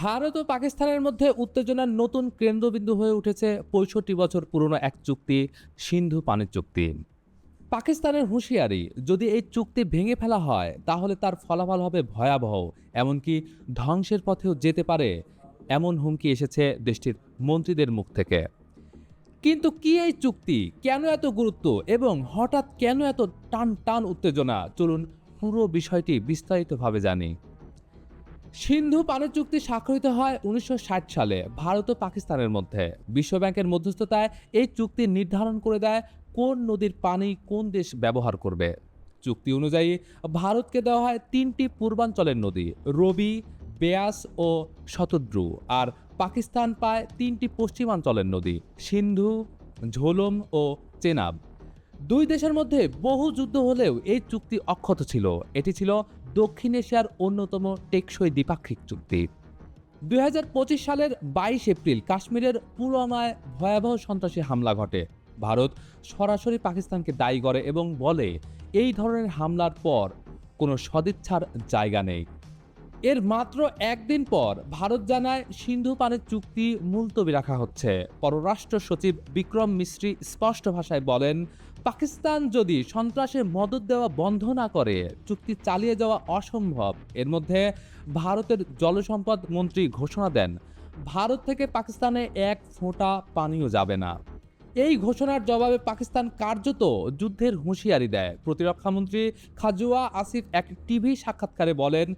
ভারত ও পাকিস্তানের মধ্যে উত্তেজনার নতুন কেন্দ্রবিন্দু হয়ে উঠেছে ৬৫ বছর পুরনো এক চুক্তি, সিন্ধু পানির চুক্তি। পাকিস্তানের হুঁশিয়ারি, যদি এই চুক্তি ভেঙে ফেলা হয় তাহলে তার ফলাফল হবে ভয়াবহ, এমনকি ধ্বংসের পথেও যেতে পারে। এমন হুমকি এসেছে দেশটির মন্ত্রীদের মুখ থেকে। কিন্তু কি এই চুক্তি, কেন এত গুরুত্ব এবং হঠাৎ কেন এত টান টান উত্তেজনা? চলুন পুরো বিষয়টি বিস্তারিতভাবে জানি। সিন্ধু পানি চুক্তি স্বাক্ষরিত হয় ১৯৬০ সালে ভারত ও পাকিস্তানের মধ্যে। বিশ্বব্যাংকের মধ্যস্থতায় এই চুক্তি নির্ধারণ করে দেয় কোন নদীর পানি কোন দেশ ব্যবহার করবে। চুক্তি অনুযায়ী ভারতকে দেওয়া হয় ৩টি পূর্বাঞ্চলের নদী, রবি, বেয়াস ও শতদ্রু, আর পাকিস্তান পায় ৩টি পশ্চিমাঞ্চলের নদী, সিন্ধু, ঝোলম ও চেনাব। দুই দেশের মধ্যে বহু যুদ্ধ হলেও এই চুক্তি অক্ষত ছিল। এটি ছিল দক্ষিণ এশিয়ার অন্যতম টেকসই দ্বিপাক্ষিক চুক্তি। ২০২৫ সালের ২২ এপ্রিল কাশ্মীরের পুলওয়ামায় ভয়াবহ সন্ত্রাসী হামলা ঘটে। ভারত সরাসরি পাকিস্তানকে দায়ী করে এবং বলে এই ধরনের হামলার পর কোনো সদিচ্ছার জায়গা নেই। এর মাত্র একদিন পর ভারত জানায় সিন্ধু পানির চুক্তি মুলতবি রাখা হচ্ছে। পররাষ্ট্র সচিব বিক্রম মিশ্রি স্পষ্ট ভাষায় বলেন, পাকিস্তান যদি সন্ত্রাসে মদদ দেওয়া বন্ধ না করে চুক্তি চালিয়ে যাওয়া অসম্ভব। এর মধ্যে ভারতের জলসম্পদ মন্ত্রী ঘোষণা দেন, ভারত থেকে পাকিস্তানে এক ফোঁটা পানিও যাবে না। এই ঘোষণার জবাবে পাকিস্তান কার্যত যুদ্ধের হুঁশিয়ারি দেয়। প্রতিরক্ষামন্ত্রী খাজুয়া আসিফ এক টিভি সাক্ষাৎকারে বলেন,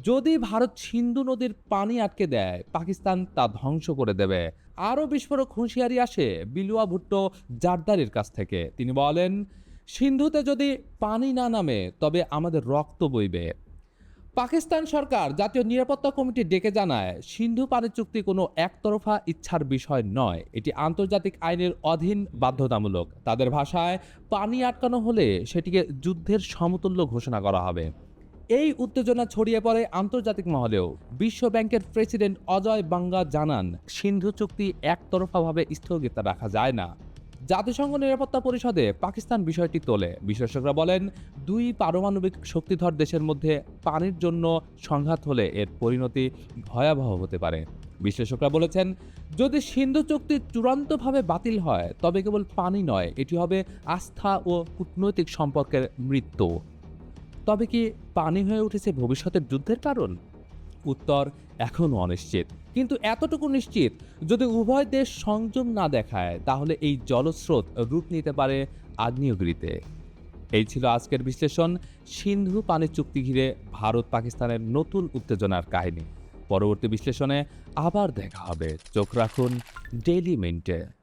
যদি ভারত সিন্ধু নদীর পানি আটকে দেয় পাকিস্তান তা ধ্বংস করে দেবে। আরও বিস্ফোরক হুঁশিয়ারি আসে বিলুয়া ভুট্টো জারদারির কাছ থেকে। তিনি বলেন, সিন্ধুতে যদি পানি না নামে তবে আমাদের রক্ত বইবে। পাকিস্তান সরকার জাতীয় নিরাপত্তা কমিটি ডেকে জানায়, সিন্ধু পানি চুক্তি কোনো একতরফা ইচ্ছার বিষয় নয়, এটি আন্তর্জাতিক আইনের অধীন বাধ্যতামূলক। তাদের ভাষায়, পানি আটকানো হলে সেটিকে যুদ্ধের সমতুল্য ঘোষণা করা হবে। এই উত্তেজনা ছড়িয়ে পড়ে আন্তর্জাতিক মহলেও। বিশ্ব ব্যাংকের প্রেসিডেন্ট অজয় বাঙ্গা জানান, সিন্ধু চুক্তি একতরফাভাবে স্থগিত রাখা যায় না। জাতিসংঘ নিরাপত্তা পরিষদে পাকিস্তান বিষয়টি তোলে। বিশেষজ্ঞরা বলেন, দুই পারমাণবিক শক্তিধর দেশের মধ্যে পানির জন্য সংঘাত হলে এর পরিণতি ভয়াবহ হতে পারে। বিশ্লেষকরা বলেছেন, যদি সিন্ধু চুক্তি চূড়ান্তভাবে বাতিল হয় তবে কেবল পানি নয়, এটি হবে আস্থা ও কূটনৈতিক সম্পর্কের মৃত্যু। তবে কি পানি হয়ে উঠেছে ভবিষ্যতের যুদ্ধের কারণ? উত্তর এখনও অনিশ্চিত। কিন্তু এতটুকু নিশ্চিত, যদি উভয় দেশ সংযম না দেখায় তাহলে এই জলস্রোত রূপ নিতে পারে আগ্নেয়গিরিতে। এই ছিল আজকের বিশ্লেষণ, সিন্ধু পানি চুক্তি ঘিরে ভারত পাকিস্তানের নতুন উত্তেজনার কাহিনী। পরবর্তী বিশ্লেষণে আবার দেখা হবে। চোখ রাখুন ডেইলি মিন্টে।